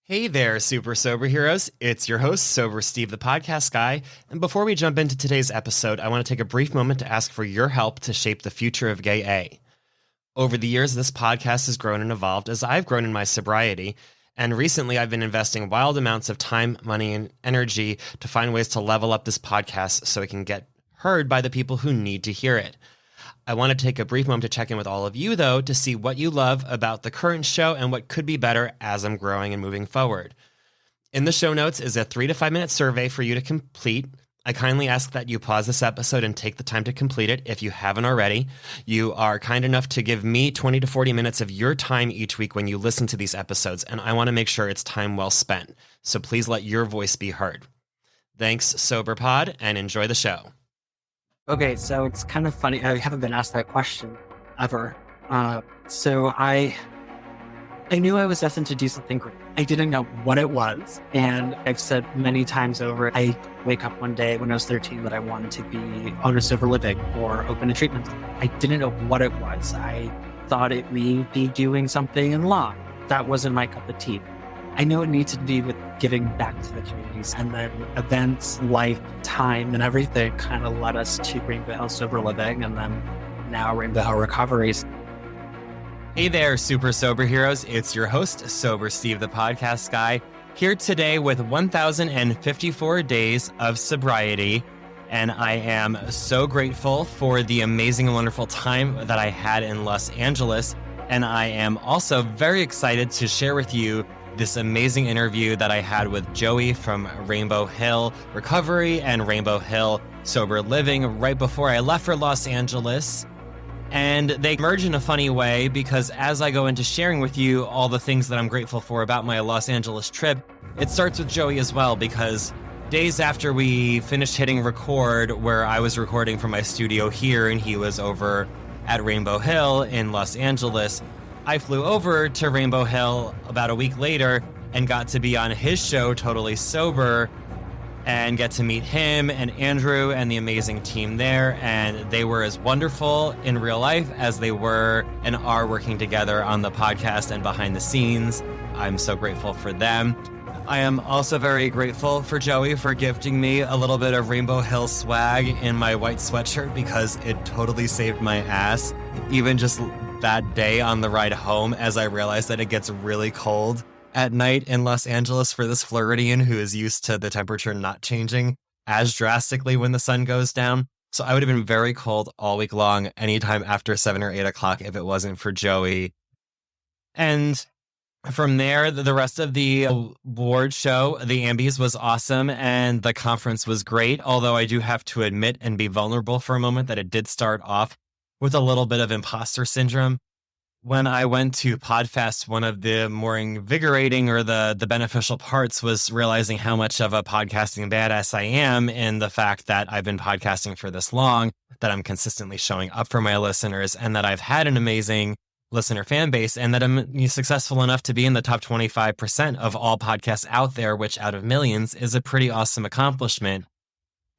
Hey there, super sober heroes. It's your host, Sober Steve, the podcast guy. And before we jump into today's episode, I want to take a brief moment to ask for your help to shape the future of Gay A. Over the years, this podcast has grown and evolved as I've grown in my sobriety. And recently, I've been investing wild amounts of time, money, and energy to find ways to level up this podcast so it can get heard by the people who need to hear it. I want to take a brief moment to check in with all of you, though, to see what you love about the current show and what could be better as I'm growing and moving forward. In the show notes is a 3 to 5 minute survey for you to complete. I kindly ask that you pause this episode and take the time to complete it if you haven't already. You are kind enough to give me 20 to 40 minutes of your time each week when you listen to these episodes, and I want to make sure it's time well spent. So please let your voice be heard. Thanks, SoberPod, and enjoy the show. Okay, so it's kind of funny. I haven't been asked that question ever. So I knew I was destined to do something great. I didn't know what it was. And I've said many times over, I wake up one day when I was 13 that I wanted to be on a sober living or open a treatment. I didn't know what it was. I thought it would be doing something in law. That wasn't my cup of tea. I know it needs to be with giving back to the communities, and then events, life, time, and everything kind of led us to Rainbow Hill Sober Living, and then now Rainbow Hill Recoveries. Hey there, super sober heroes. It's your host, Sober Steve, the podcast guy, here today with 1,054 days of sobriety. And I am so grateful for the amazing and wonderful time that I had in Los Angeles. And I am also very excited to share with you this amazing interview that I had with Joey from Rainbow Hill Recovery and Rainbow Hill Sober Living right before I left for Los Angeles. And they merge in a funny way because as I go into sharing with you all the things that I'm grateful for about my Los Angeles trip, it starts with Joey as well, because days after we finished hitting record, where I was recording from my studio here and he was over at Rainbow Hill in Los Angeles, I flew over to Rainbow Hill about a week later and got to be on his show, Totally Sober, and get to meet him and Andrew and the amazing team there. And they were as wonderful in real life as they were and are working together on the podcast and behind the scenes. I'm so grateful for them. I am also very grateful for Joey for gifting me a little bit of Rainbow Hill swag in my white sweatshirt, because it totally saved my ass. Even just that day on the ride home, as I realized that it gets really cold at night in Los Angeles for this Floridian who is used to the temperature not changing as drastically when the sun goes down. So I would have been very cold all week long, anytime after 7 or 8 o'clock if it wasn't for Joey. And from there, the rest of the award show, the Ambies, was awesome and the conference was great. Although I do have to admit and be vulnerable for a moment that it did start off with a little bit of imposter syndrome. When I went to PodFest, one of the more invigorating or the beneficial parts was realizing how much of a podcasting badass I am, in the fact that I've been podcasting for this long, that I'm consistently showing up for my listeners, and that I've had an amazing listener fan base, and that I'm successful enough to be in the top 25% of all podcasts out there, which out of millions is a pretty awesome accomplishment.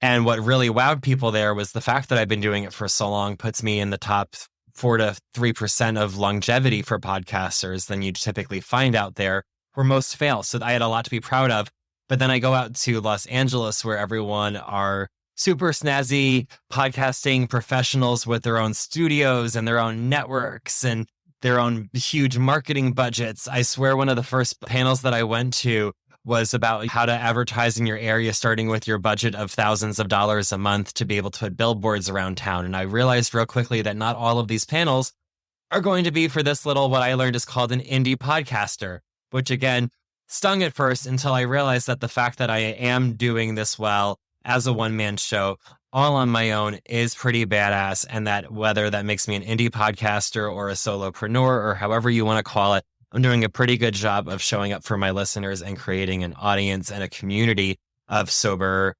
And what really wowed people there was the fact that I've been doing it for so long puts me in the top 4 to 3% of longevity for podcasters than you typically find out there, where most fail. So I had a lot to be proud of. But then I go out to Los Angeles, where everyone are super snazzy podcasting professionals with their own studios and their own networks and their own huge marketing budgets. I swear one of the first panels that I went to was about how to advertise in your area, starting with your budget of thousands of dollars a month to be able to put billboards around town. And I realized real quickly that not all of these panels are going to be for this little, what I learned is called an indie podcaster, which again stung at first, until I realized that the fact that I am doing this well as a one-man show all on my own is pretty badass. And that whether that makes me an indie podcaster or a solopreneur or however you want to call it, I'm doing a pretty good job of showing up for my listeners and creating an audience and a community of sober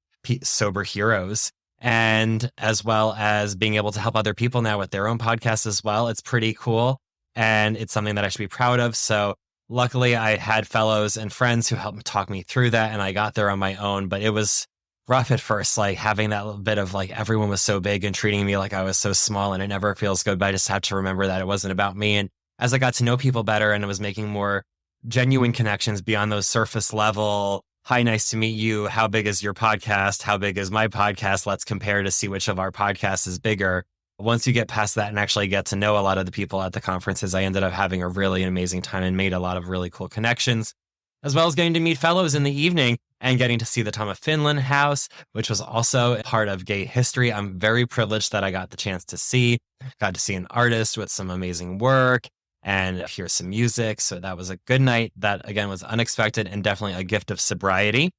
heroes, and as well as being able to help other people now with their own podcasts as well. It's pretty cool, and it's something that I should be proud of. So luckily I had fellows and friends who helped talk me through that, and I got there on my own, but it was rough at first, like having that little bit of like everyone was so big and treating me like I was so small, and it never feels good, but I just have to remember that it wasn't about me. And as I got to know people better and I was making more genuine connections beyond those surface level. Hi, nice to meet you. How big is your podcast? How big is my podcast? Let's compare to see which of our podcasts is bigger. Once you get past that and actually get to know a lot of the people at the conferences, I ended up having a really amazing time and made a lot of really cool connections, as well as getting to meet fellows in the evening and getting to see the Tom of Finland house, which was also part of gay history. I'm very privileged that I got the chance to see, got to see an artist with some amazing work and hear some music. So that was a good night. That, again, was unexpected and definitely a gift of sobriety.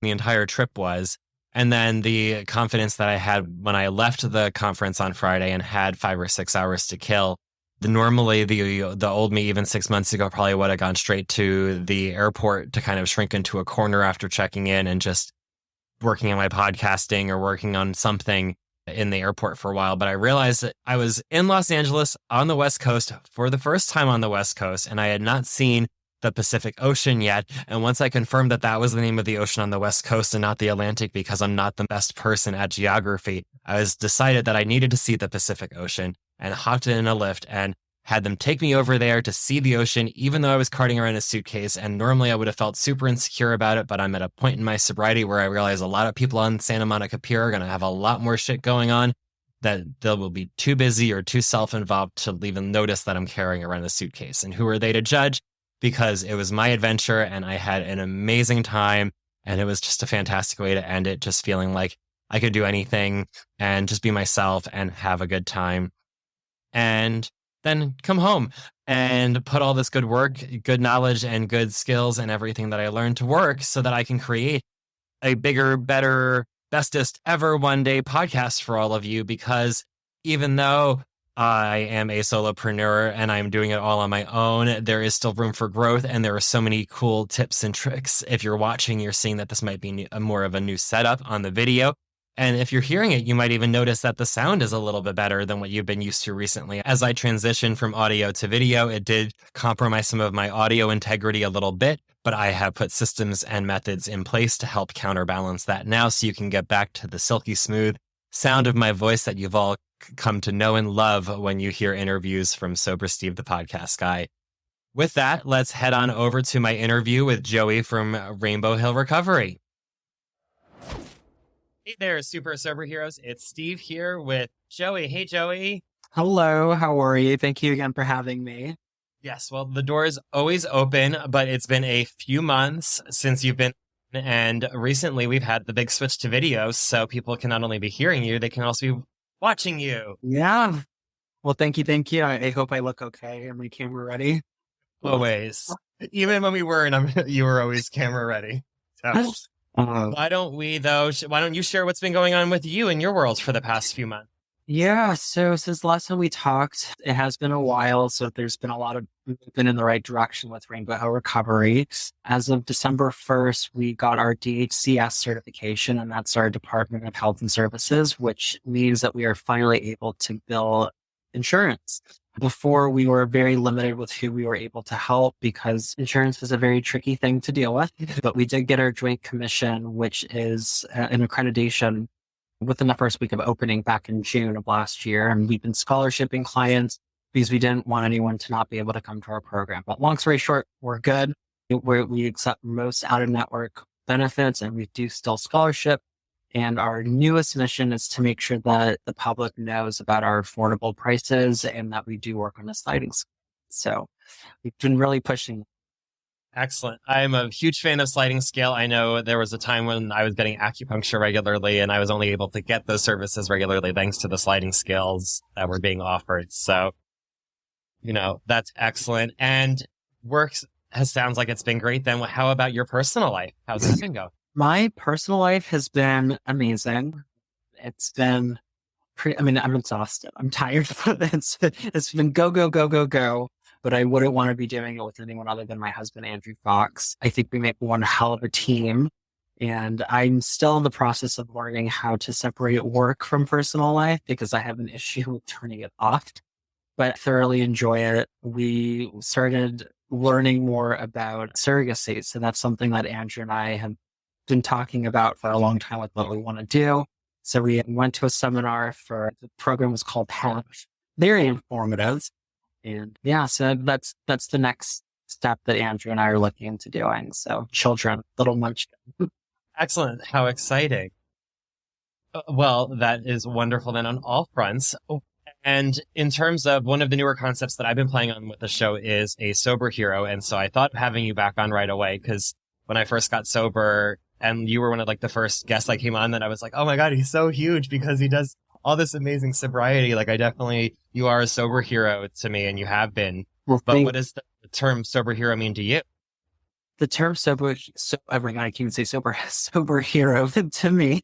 The entire trip was. And then the confidence that I had when I left the conference on Friday and had 5 or 6 hours to kill. Normally, the old me, even 6 months ago, probably would have gone straight to the airport to kind of shrink into a corner after checking in and just working on my podcasting or working on something in the airport for a while. But I realized that I was in Los Angeles on the West Coast for the first time on the West Coast, and I had not seen the Pacific Ocean yet. And once I confirmed that that was the name of the ocean on the West Coast and not the Atlantic, because I'm not the best person at geography, I was decided that I needed to see the Pacific Ocean and hopped in a lift and had them take me over there to see the ocean, even though I was carting around a suitcase. And normally I would have felt super insecure about it, but I'm at a point in my sobriety where I realize a lot of people on Santa Monica Pier are going to have a lot more shit going on, that they will be too busy or too self-involved to even notice that I'm carrying around a suitcase. And who are they to judge? Because it was my adventure and I had an amazing time, and it was just a fantastic way to end it, just feeling like I could do anything and just be myself and have a good time. And then come home and put all this good work, good knowledge, and good skills and everything that I learned to work so that I can create a bigger, better, bestest ever one day podcast for all of you. Because even though I am a solopreneur and I'm doing it all on my own, there is still room for growth. And there are so many cool tips and tricks. If you're watching, you're seeing that this might be more of a new setup on the video. And if you're hearing it, you might even notice that the sound is a little bit better than what you've been used to recently. As I transitioned from audio to video, it did compromise some of my audio integrity a little bit, but I have put systems and methods in place to help counterbalance that now, so you can get back to the silky smooth sound of my voice that you've all come to know and love when you hear interviews from Sober Steve, the podcast guy. With that, let's head on over to my interview with Joey from Rainbow Hill Recovery. Hey there, super sober heroes. It's Steve here with Joey. Hey, Joey. Hello, how are you? Thank you again for having me. Yes, well, the door is always open, but it's been a few months since you've been, and recently we've had the big switch to video, so people can not only be hearing you, they can also be watching you. Yeah. Well, thank you. I hope I look okay. Am my camera ready? Always. Even when we weren't, you were always camera ready. So. Why don't you share what's been going on with you and your world for the past few months? Yeah, so since the last time we talked, it has been a while. So there's been a lot of movement in the right direction with Rainbow Hill Recovery. As of December 1st, we got our DHCS certification, and that's our Department of Health and Services, which means that we are finally able to bill insurance. Before, we were very limited with who we were able to help because insurance is a very tricky thing to deal with. But we did get our Joint Commission, which is an accreditation within the first week of opening back in June of last year. And we've been scholarshiping clients because we didn't want anyone to not be able to come to our program. But long story short, we're good. We accept most out-of-network benefits, and we do still scholarship. And our newest mission is to make sure that the public knows about our affordable prices and that we do work on the sliding scale. So we've been really pushing. Excellent. I'm a huge fan of sliding scale. I know there was a time when I was getting acupuncture regularly, and I was only able to get those services regularly thanks to the sliding scales that were being offered. So, that's excellent. And sounds like it's been great. Then how about your personal life? How's it been going? My personal life has been amazing. It's been I'm exhausted. I'm tired. It's been go. But I wouldn't want to be doing it with anyone other than my husband, Andrew Fox. I think we make one hell of a team. And I'm still in the process of learning how to separate work from personal life because I have an issue with turning it off. But I thoroughly enjoy it. We started learning more about surrogacy. So that's something that Andrew and I have been talking about for a long time with what we want to do. So we went to a seminar the program was called pave. Very informative. And yeah, so that's the next step that Andrew and I are looking into doing. So children, little munchkin. Excellent. How exciting. Well, that is wonderful then on all fronts. Oh, and in terms of one of the newer concepts that I've been playing on with the show is a sober hero. And so I thought having you back on right away, because when I first got sober and you were one of like the first guests I came on, that I was like, oh my God, he's so huge because he does all this amazing sobriety. Like you are a sober hero to me and you have been. Well, but what does the term sober hero mean to you? The term sober, oh my God, I can't even say sober hero to me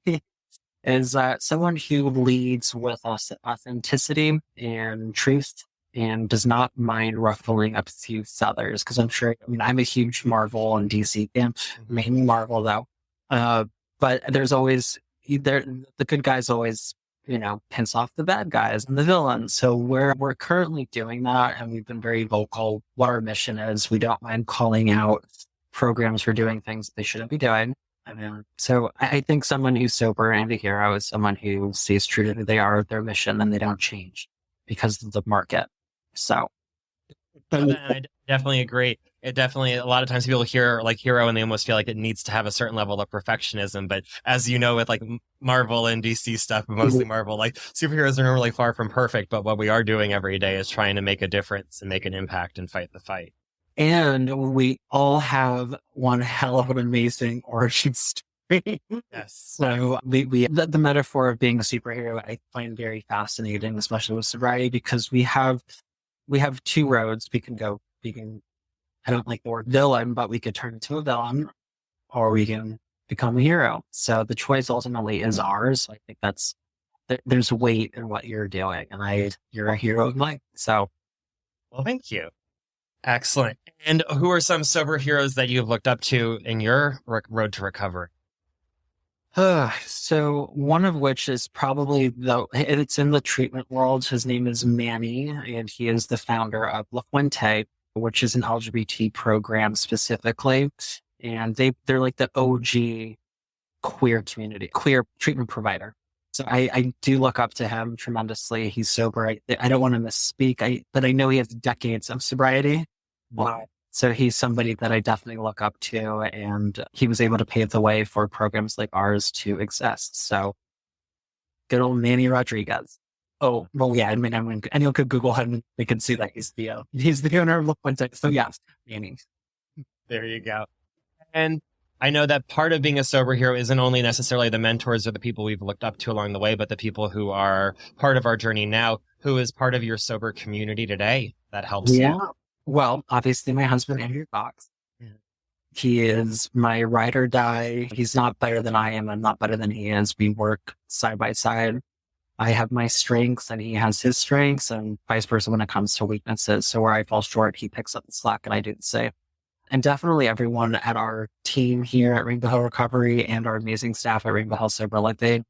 is someone who leads with authenticity and truth and does not mind ruffling up to others. Because I'm a huge Marvel and DC fan, mainly Marvel though. But there's always, the good guys always, piss off the bad guys and the villains. So we're currently doing that, and we've been very vocal what our mission is. We don't mind calling out programs for doing things they shouldn't be doing. So I think someone who's sober and a hero is someone who stays true to who they are, their mission, and they don't change because of the market. So I definitely agree. It definitely, a lot of times people hear like hero and they almost feel like it needs to have a certain level of perfectionism. But as you know, with like Marvel and DC stuff, mostly Marvel, like superheroes are normally far from perfect. But what we are doing every day is trying to make a difference and make an impact and fight the fight. And we all have one hell of an amazing origin story. Yes. So the metaphor of being a superhero, I find very fascinating, especially with sobriety, because we have two roads we can go. I don't like the word villain, but we could turn into a villain, or we can become a hero. So the choice ultimately is ours. So I think there's weight in what you're doing, and you're a hero of mine. So, well, thank you. Excellent. And who are some sober heroes that you've looked up to in your road to recovery? So one of which is probably it's in the treatment world. His name is Manny, and he is the founder of La Fuente, which is an LGBT program specifically. And they're like the OG queer community, queer treatment provider. So I do look up to him tremendously. He's sober. I don't want to misspeak, but I know he has decades of sobriety. Wow. So he's somebody that I definitely look up to, and he was able to pave the way for programs like ours to exist. So good old Manny Rodriguez. Oh, well, yeah. Anyone could Google him. They can see that he's the owner of La Fuente. So yes, Manny. There you go. And I know that part of being a sober hero isn't only necessarily the mentors or the people we've looked up to along the way, but the people who are part of our journey now. Who is part of your sober community today that helps you? Well, obviously my husband, Andrew Cox. Yeah. He is my ride or die. He's not better than I am. I'm not better than he is. We work side by side. I have my strengths and he has his strengths, and vice versa when it comes to weaknesses. So where I fall short, he picks up the slack and I do the same. And definitely everyone at our team here at Rainbow Hill Recovery and our amazing staff at Rainbow Hill Sober Living,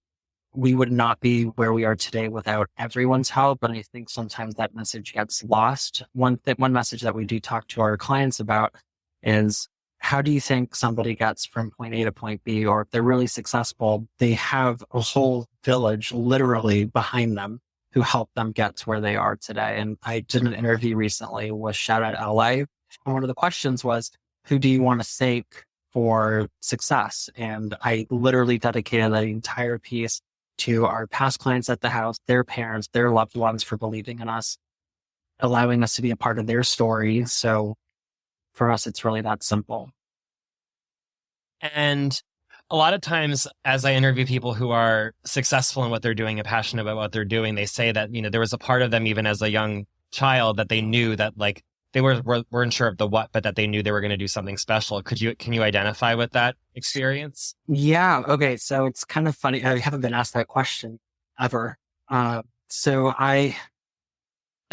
we would not be where we are today without everyone's help. And I think sometimes that message gets lost. One message that we do talk to our clients about is, how do you think somebody gets from point A to point B? Or if they're really successful, they have a whole village literally behind them who help them get to where they are today. And I did an interview recently with Shout Out LA. And one of the questions was, who do you want to thank for success? And I literally dedicated that entire piece to our past clients at the house, their parents, their loved ones, for believing in us, allowing us to be a part of their story. So for us, it's really that simple. And a lot of times as I interview people who are successful in what they're doing and passionate about what they're doing, they say that, there was a part of them, even as a young child, that they knew that like they weren't sure of the what, but that they knew they were going to do something special. Can you identify with that experience? Yeah. Okay. So it's kind of funny. I haven't been asked that question ever. So I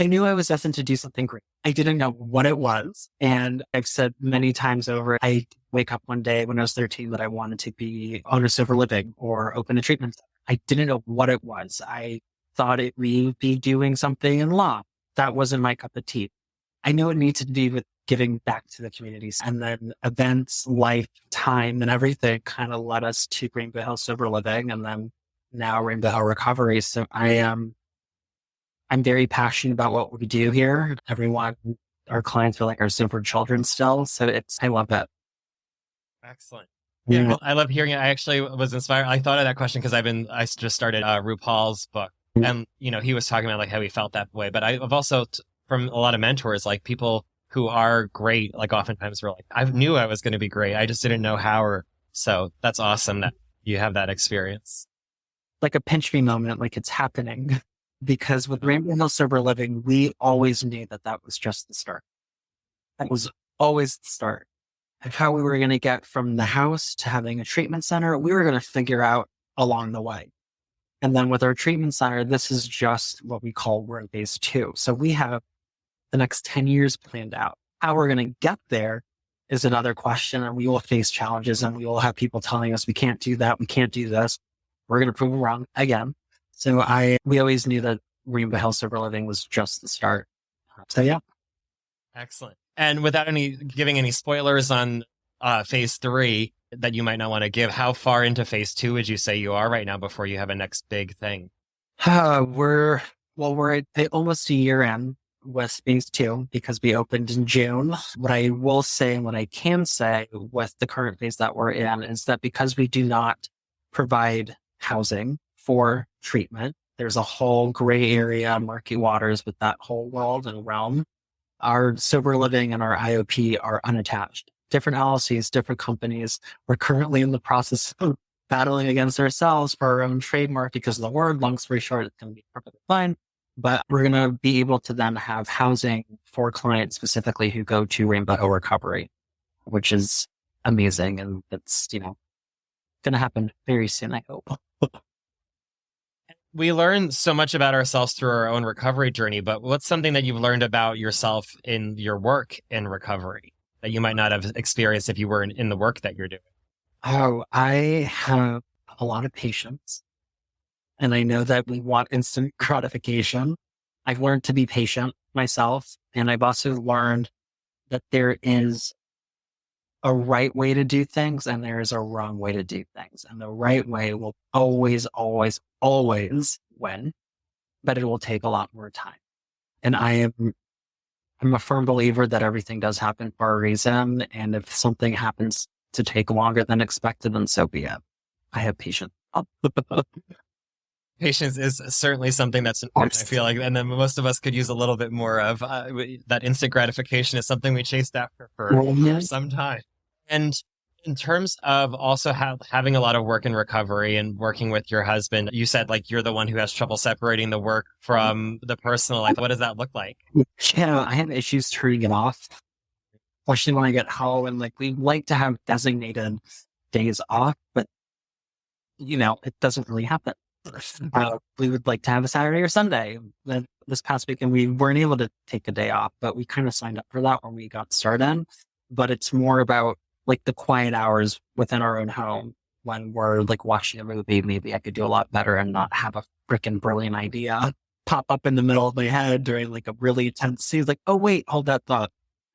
knew I was destined to do something great. I didn't know what it was. And I've said many times over, I wake up one day when I was 13 that I wanted to be on a sober living or open a treatment center. I didn't know what it was. I thought it would be doing something in law. That wasn't my cup of tea. I know it needs to do with giving back to the communities, and then events, life, time, and everything kind of led us to Rainbow Hill Sober Living, and then now Rainbow Hill Recovery. So I'm very passionate about what we do here. Everyone, our clients are like our super children still. So I love it. Excellent. Yeah, well, I love hearing it. I actually was inspired. I thought of that question because I just started RuPaul's book, and he was talking about like how he felt that way. But I've also from a lot of mentors, like people who are great, like oftentimes were like, I knew I was going to be great, I just didn't know how. Or so that's awesome that you have that experience. Like a pinch me moment, like it's happening. Because with Rainbow Hill Sober Living, we always knew that was just the start. That was always the start. And how we were going to get from the house to having a treatment center, we were going to figure out along the way. And then with our treatment center, this is just what we call we're in phase 2. So we have the next 10 years planned out. How we're going to get there is another question. And we will face challenges and we will have people telling us we can't do that. We can't do this. We're going to prove them wrong again. So we always knew that Rainbow Hill Sober Living was just the start. So yeah. Excellent. And without giving any spoilers on phase 3 that you might not want to give, how far into phase 2 would you say you are right now before you have a next big thing? We're at almost a year in with phase 2 because we opened in June. What I will say and what I can say with the current phase that we're in is that because we do not provide housing for treatment, there's a whole gray area, murky waters with that whole world and realm. Our sober living and our IOP are unattached. Different LLCs, different companies. We're currently in the process of battling against ourselves for our own trademark because of the word. Long story short, it's going to be perfectly fine. But we're going to be able to then have housing for clients specifically who go to Rainbow Hill Recovery, which is amazing. And it's, going to happen very soon, I hope. We learn so much about ourselves through our own recovery journey, but what's something that you've learned about yourself in your work in recovery that you might not have experienced if you were in the work that you're doing? Oh, I have a lot of patience. And I know that we want instant gratification. I've learned to be patient myself. And I've also learned that there is a right way to do things and there is a wrong way to do things. And the right way will always, always, always win, but it will take a lot more time. And I'm a firm believer that everything does happen for a reason. And if something happens to take longer than expected, then so be it. I have patience. Patience is certainly something that's important, I feel like. And then most of us could use a little bit more of that instant gratification is something we chased after for some time. And in terms of also having a lot of work in recovery and working with your husband, you said like you're the one who has trouble separating the work from the personal life. What does that look like? Yeah, I have issues turning it off, especially when I get home. And like we like to have designated days off, but it doesn't really happen. We would like to have a Saturday or Sunday. Then this past weekend, we weren't able to take a day off, but we kind of signed up for that when we got started. But it's more about like the quiet hours within our own home when we're like watching a movie. Maybe I could do a lot better and not have a freaking brilliant idea pop up in the middle of my head during like a really tense scene. Like, oh wait, hold that thought.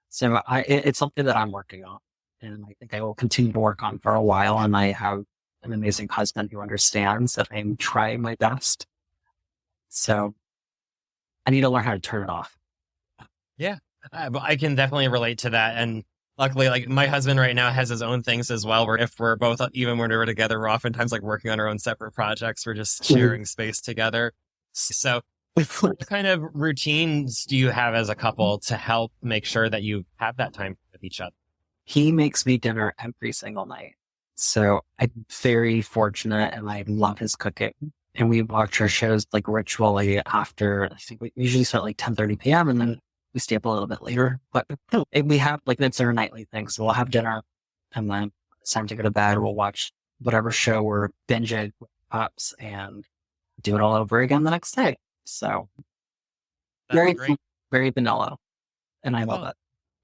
So it's something that I'm working on, and I think I will continue to work on for a while. And I have an amazing husband who understands that I'm trying my best. So I need to learn how to turn it off. Yeah, I can definitely relate to that. And luckily, like my husband right now has his own things as well, where if we're both, even when we're together, we're oftentimes like working on our own separate projects. We're just sharing space together. So what kind of routines do you have as a couple to help make sure that you have that time with each other? He makes me dinner every single night. So I'm very fortunate and I love his cooking. And we watch our shows like ritually after, I think we usually start like 10:30 p.m. and then we stay up a little bit later. But we have like, that's our nightly thing. So we'll have dinner and then it's time to go to bed. We'll watch whatever show we're binging with pups and do it all over again the next day. So very, very vanilla. And I love it.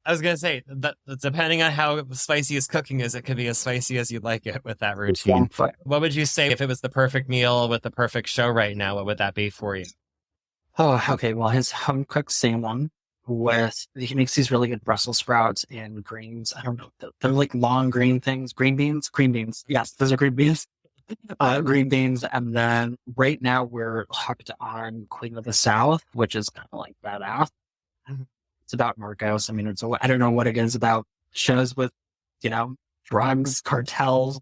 I was going to say that depending on how spicy his cooking is, it could be as spicy as you'd like it with that routine. What would you say if it was the perfect meal with the perfect show right now? What would that be for you? Oh, okay. Well, his home cooked salmon he makes these really good Brussels sprouts and greens. I don't know. They're like long green things. Green beans. Yes, those are green beans. Green beans. And then right now we're hooked on Queen of the South, which is kind of like badass. it's about Narcos. I mean, I don't know what it is about shows with, drugs, cartels,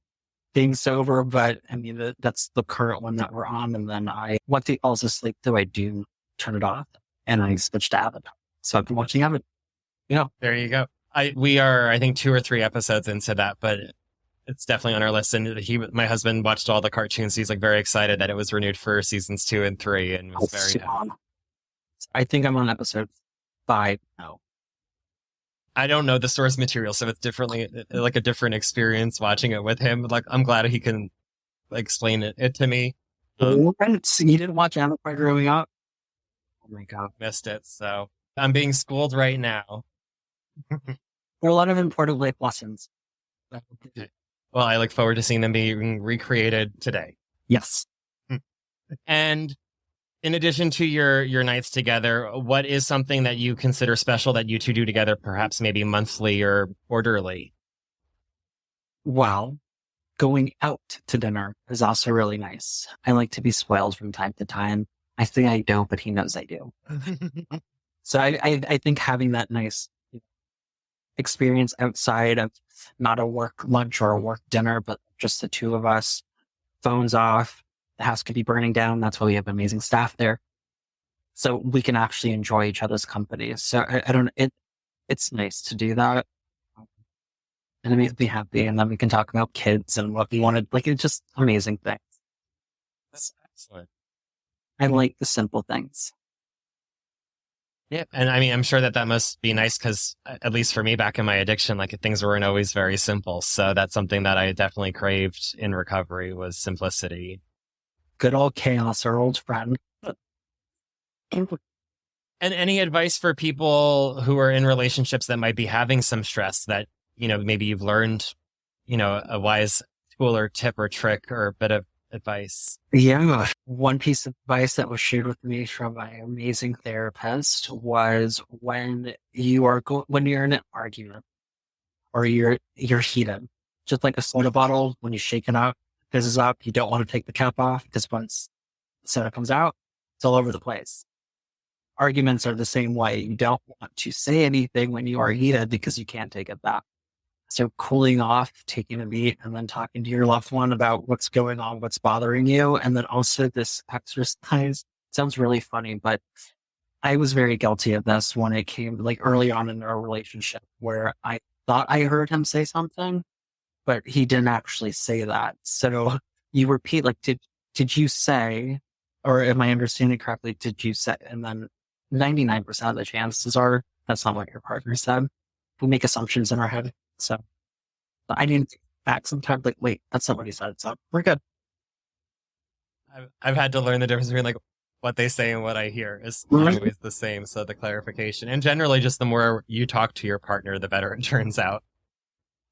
being sober, but I mean, that's the current one that we're on. And then once he falls asleep, though, I do turn it off and I switch to Avatar. So I've been watching Avatar. There you go. We are, I think, 2 or 3 episodes into that, but it's definitely on our list. And my husband watched all the cartoons. He's like very excited that it was renewed for seasons 2 and 3, and was very happy. I think I'm on episode 5 now. I don't know the source material, so it's definitely like a different experience watching it with him. Like, I'm glad he can explain it to me. You didn't watch Avatar growing up? Oh my God. Missed it. So I'm being schooled right now. There are a lot of important life lessons. Well, I look forward to seeing them being recreated today. Yes. And in addition to your nights together, what is something that you consider special that you two do together, perhaps maybe monthly or quarterly? Well, going out to dinner is also really nice. I like to be spoiled from time to time. I think I don't, but he knows I do. So I think having that nice experience outside of not a work lunch or a work dinner, but just the two of us, phones off, the house could be burning down. That's why we have amazing staff there. So we can actually enjoy each other's company. So it's nice to do that. And it makes me happy. And then we can talk about kids and what we wanted. Like, it's just amazing things. That's excellent. I like the simple things. Yeah. And I mean, I'm sure that must be nice because, at least for me back in my addiction, like things weren't always very simple. So that's something that I definitely craved in recovery, was simplicity. Good old chaos, our old friend. And any advice for people who are in relationships that might be having some stress that, maybe you've learned, a wise tool or tip or trick or a bit of advice? Yeah. One piece of advice that was shared with me from my amazing therapist was when you're in an argument or you're heated, just like a soda bottle, when you shake it up, fizzes up, you don't want to take the cap off because once the soda comes out, it's all over the place. Arguments are the same way. You don't want to say anything when you are heated because you can't take it back. So cooling off, taking a beat, and then talking to your loved one about what's going on, what's bothering you. And then also this exercise sounds really funny, but I was very guilty of this when it came like early on in our relationship, where I thought I heard him say something, but he didn't actually say that. So you repeat, like, did you say, or am I understanding correctly? Did you say? And then 99% of the chances are that's not what your partner said. We make assumptions in our head. So I didn't think back sometimes, like, wait, that's not what he said. So we're good. I've had to learn the difference between like what they say and what I hear is not always the same. So the clarification, and generally just the more you talk to your partner, the better it turns out.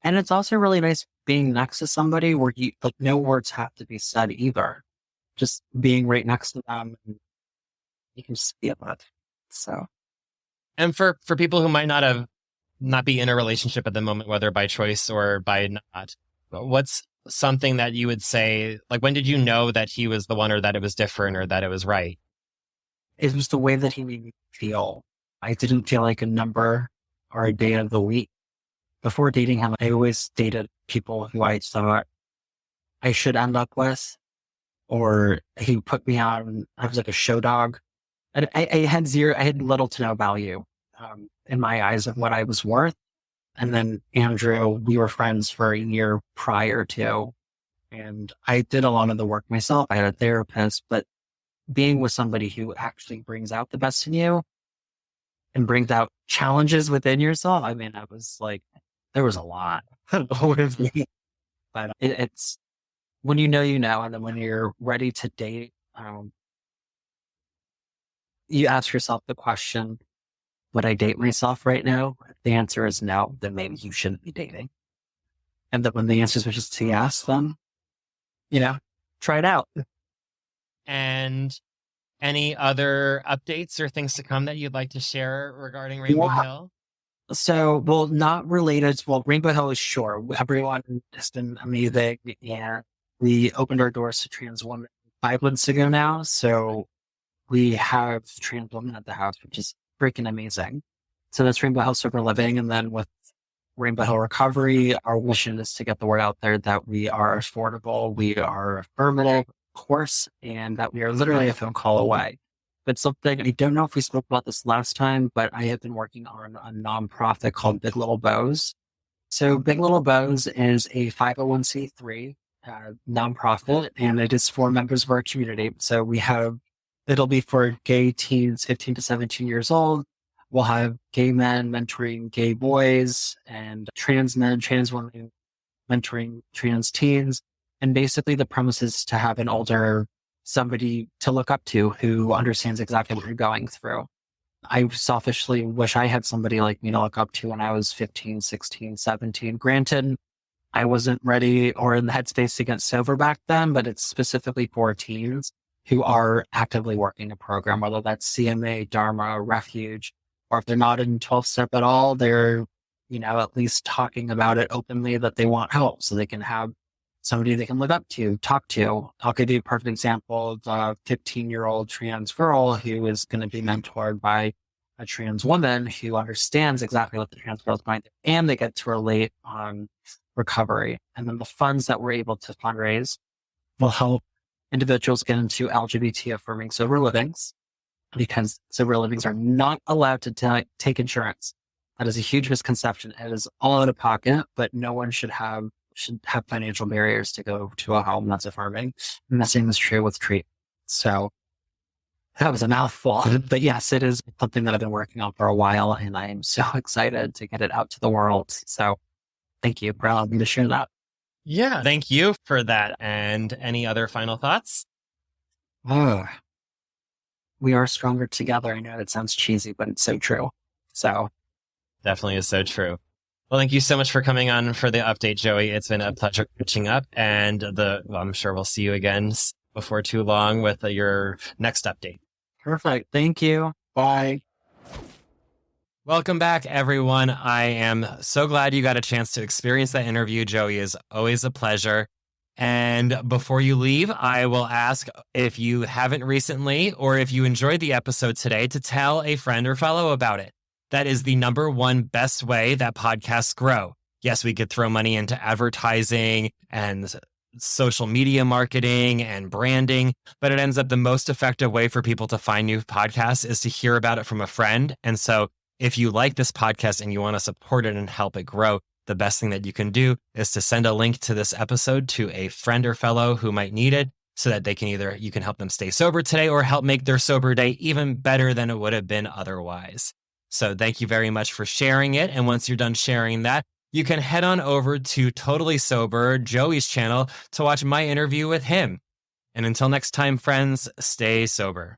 And it's also really nice being next to somebody where no words have to be said either. Just being right next to them, and you can just feel it. So, and for people who might not be in a relationship at the moment, whether by choice or by not, what's something that you would say, like, when did you know that he was the one, or that it was different, or that it was right? It was the way that he made me feel. I didn't feel like a number or a day of the week. Before dating him, I always dated people who I thought I should end up with, or he put me on. I was like a show dog. And I had little to no value in my eyes of what I was worth. And then Andrew, we were friends for a year prior to, and I did a lot of the work myself. I had a therapist, but being with somebody who actually brings out the best in you and brings out challenges within yourself. I mean, I was like, there was a lot. But it's when you know, and then when you're ready to date, you ask yourself the question, would I date myself right now? If the answer is no, then maybe you shouldn't be dating. And then when the answer is just yes, then, try it out. And any other updates or things to come that you'd like to share regarding Rainbow Hill? So, well, not related. Well, Rainbow Hill is sure. Everyone has been amazing. Yeah. We opened our doors to trans women 5 months ago now. So we have trans women at the house, which is freaking amazing. So that's Rainbow Hill Sober Living. And then with Rainbow Hill Recovery, our mission is to get the word out there that we are affordable, we are affirmative, of course, and that we are literally a phone call away. But something, I don't know if we spoke about this last time, but I have been working on a nonprofit called Big Little Bows. So Big Little Bows is a 501c3 nonprofit, and it is for members of our community. So it'll be for gay teens 15 to 17 years old. We'll have gay men mentoring gay boys and trans men, trans women mentoring trans teens. And basically the premise is to have an older somebody to look up to who understands exactly what you're going through. I selfishly wish I had somebody like me to look up to when I was 15, 16, 17. Granted, I wasn't ready or in the headspace to get sober back then, but it's specifically for teens who are actively working a program, whether that's CMA, Dharma, Refuge, or if they're not in 12-step at all, they're, at least talking about it openly that they want help so they can have somebody they can look up to, talk to. I'll give you a perfect example of a 15-year-old trans girl who is going to be mentored by a trans woman who understands exactly what the trans girl is going through, and they get to relate on recovery. And then the funds that we're able to fundraise will help individuals get into LGBT affirming sober livings, because sober livings are not allowed to take insurance. That is a huge misconception. It is all out of pocket, but no one should have financial barriers to go to a home that's affirming. And the same is true with treatment. So that was a mouthful, but yes, it is something that I've been working on for a while, and I am so excited to get it out to the world. So thank you for allowing me to share that. Yeah, thank you for that. And any other final thoughts? Oh, we are stronger together. I know it sounds cheesy, but it's so true. So definitely is so true. Well, thank you so much for coming on for the update, Joey. It's been a pleasure catching up, and I'm sure we'll see you again before too long with your next update. Perfect. Thank you. Bye. Welcome back, everyone. I am so glad you got a chance to experience that interview. Joey is always a pleasure. And before you leave, I will ask if you haven't recently, or if you enjoyed the episode today, to tell a friend or fellow about it. That is the number one best way that podcasts grow. Yes, we could throw money into advertising and social media marketing and branding, but it ends up the most effective way for people to find new podcasts is to hear about it from a friend. And so if you like this podcast and you want to support it and help it grow, the best thing that you can do is to send a link to this episode to a friend or fellow who might need it, so that you can help them stay sober today or help make their sober day even better than it would have been otherwise. So thank you very much for sharing it. And once you're done sharing that, you can head on over to Totally Sober, Joey's channel, to watch my interview with him. And until next time, friends, stay sober.